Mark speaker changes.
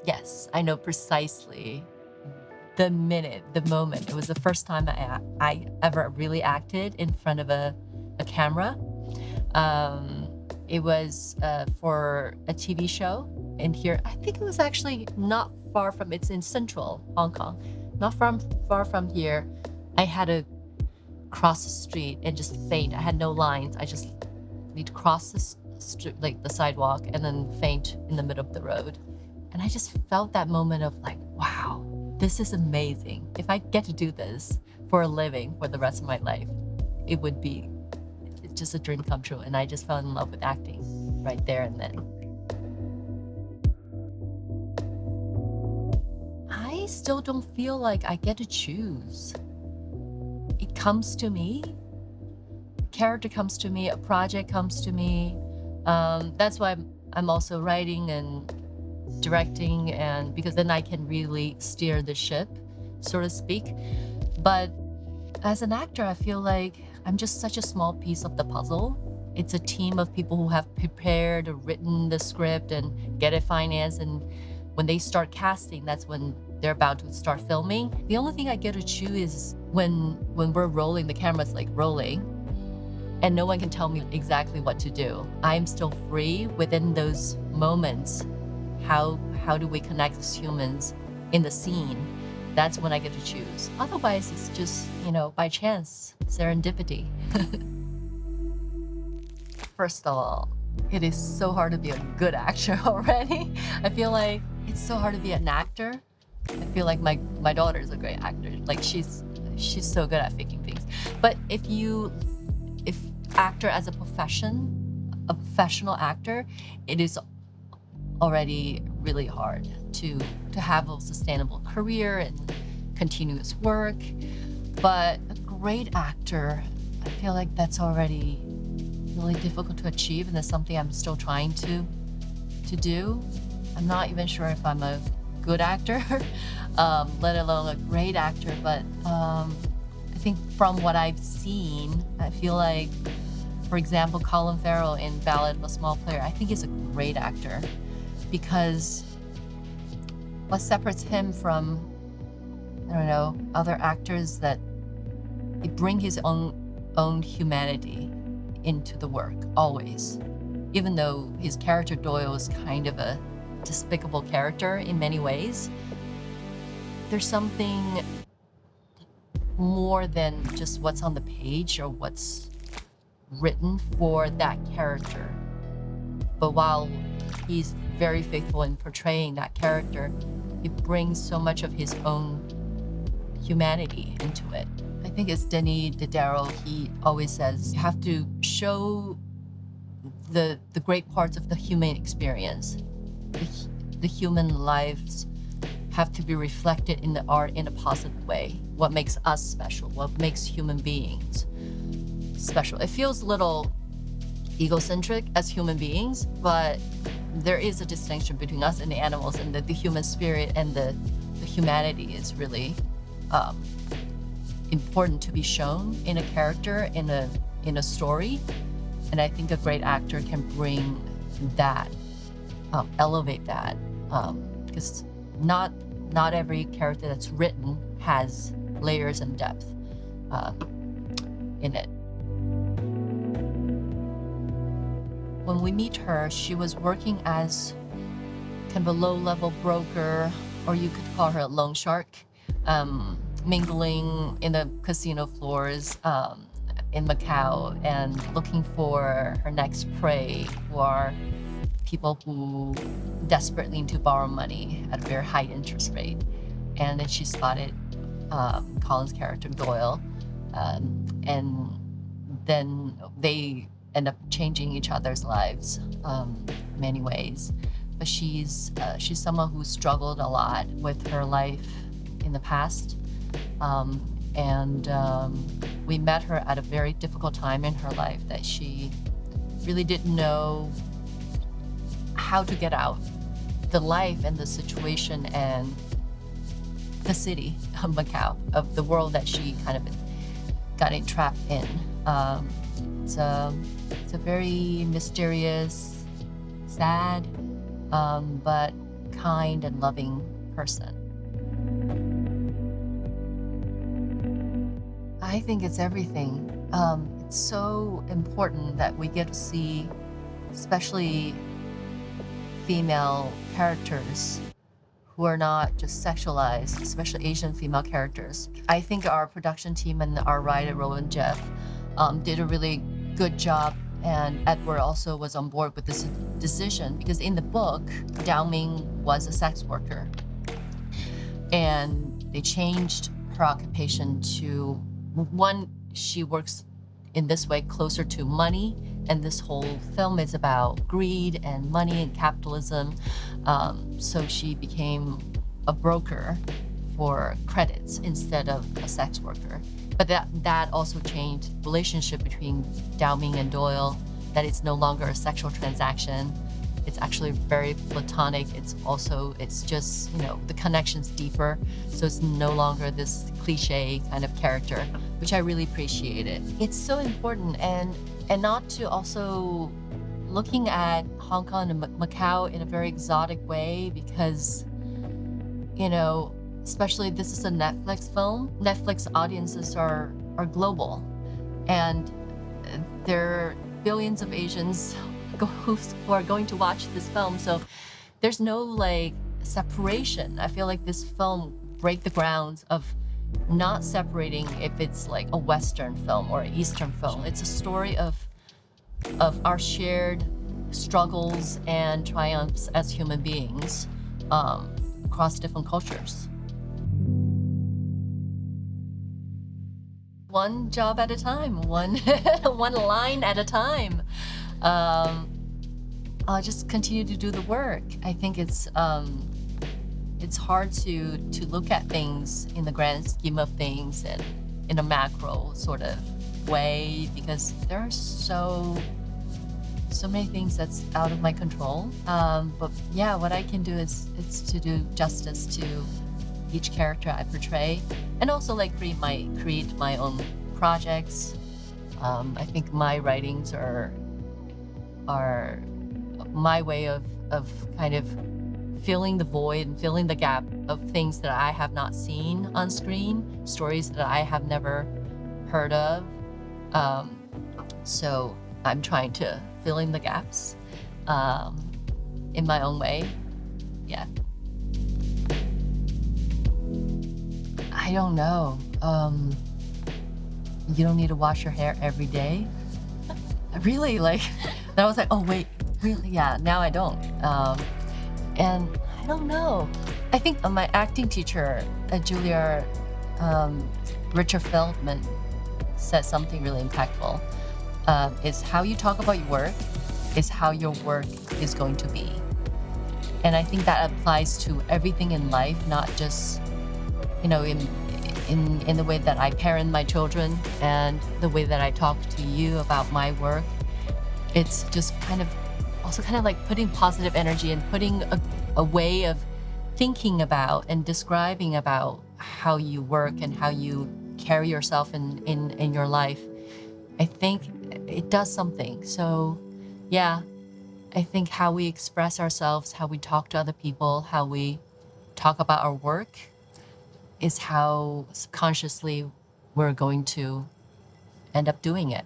Speaker 1: Yes, I know precisely the moment. It was the first time I ever really acted in front of a camera. It was for a TV show in here. I think it was actually not far from, it's in central Hong Kong, not far from here. I had to cross the street and just faint. I had no lines. I just need to cross the street, like the sidewalk, and then faint in the middle of the road. And I just felt that moment of like, wow, this is amazing. If I get to do this for a living for the rest of my life, it would be just a dream come true. And I just fell in love with acting right there and then. I still don't feel like I get to choose. It comes to me. Character comes to me, a project comes to me. That's why I'm also writing and directing, and because then I can really steer the ship, so to speak. But as an actor, I feel like I'm just such a small piece of the puzzle. It's a team of people who have prepared or written the script and get it financed, and when they start casting, that's when they're about to start filming. The only thing I get to choose is when we're rolling, the camera's like rolling, and no one can tell me exactly what to do. I'm still free within those moments. How do we connect as humans in the scene? That's when I get to choose. Otherwise, it's just, by chance, serendipity. First of all, it is so hard to be a good actor already. I feel like it's so hard to be an actor. I feel like my daughter is a great actor. Like she's so good at faking things. But if actor as a profession, a professional actor, it is already really hard to have a sustainable career and continuous work. But a great actor, I feel like that's already really difficult to achieve, and that's something I'm still trying to do. I'm not even sure if I'm a good actor, let alone a great actor, but I think from what I've seen, I feel like, for example, Colin Farrell in Ballad of a Small Player, I think he's a great actor, because what separates him from, other actors, that he bring his own humanity into the work, always. Even though his character Doyle is kind of a despicable character in many ways, there's something more than just what's on the page or what's written for that character. But while he's very faithful in portraying that character, he brings so much of his own humanity into it. I think it's Denis Diderot, he always says, you have to show the great parts of the human experience. The human lives have to be reflected in the art in a positive way. What makes us special, what makes human beings special. It feels a little egocentric as human beings, but there is a distinction between us and the animals, and the human spirit and the humanity is really important to be shown in a character, in a story. And I think a great actor can bring that, elevate that, because not every character that's written has layers and depth in it. When we meet her, she was working as kind of a low-level broker, or you could call her a loan shark, mingling in the casino floors in Macau and looking for her next prey, who are people who desperately need to borrow money at a very high interest rate. And then she spotted Colin's character, Doyle, and then they end up changing each other's lives in many ways. But she's someone who struggled a lot with her life in the past. We met her at a very difficult time in her life, that she really didn't know how to get out the life and the situation and the city of Macau, of the world that she kind of got entrapped in. It's a very mysterious, sad, but kind and loving person. I think it's everything. It's so important that we get to see, especially female characters who are not just sexualized, especially Asian female characters. I think our production team and our writer, Rowan Jeff, did a really good job, and Edward also was on board with this decision, because in the book, Dao Ming was a sex worker, and they changed her occupation to, one, she works in this way closer to money, and this whole film is about greed and money and capitalism. So she became a broker for credits instead of a sex worker. But that also changed relationship between Dao Ming and Doyle, that it's no longer a sexual transaction. It's actually very platonic. It's just, the connection's deeper. So it's no longer this cliche kind of character, which I really appreciated. It's so important, and not to also looking at Hong Kong and Macau in a very exotic way, because, especially this is a Netflix film. Netflix audiences are global, and there are billions of Asians who are going to watch this film. So there's no separation. I feel like this film break the grounds of not separating if it's like a Western film or an Eastern film. It's a story of our shared struggles and triumphs as human beings across different cultures. One job at a time, one line at a time. I'll just continue to do the work. I think it's hard to look at things in the grand scheme of things and in a macro sort of way, because there are so many things that's out of my control. But yeah, what I can do is to do justice to each character I portray, and also create my own projects. I think my writings are my way of kind of filling the void and filling the gap of things that I have not seen on screen, stories that I have never heard of. So I'm trying to fill in the gaps in my own way. Yeah. I don't know. You don't need to wash your hair every day. Really, then I was like, oh wait, really? Yeah, now I don't. And I don't know. I think my acting teacher at Juilliard, Richard Feldman, said something really impactful. Is how you talk about your work is how your work is going to be. And I think that applies to everything in life, not just, in the way that I parent my children and the way that I talk to you about my work. It's just also like putting positive energy and putting a way of thinking about and describing about how you work and how you carry yourself in your life. I think it does something. So yeah, I think how we express ourselves, how we talk to other people, how we talk about our work is how subconsciously we're going to end up doing it.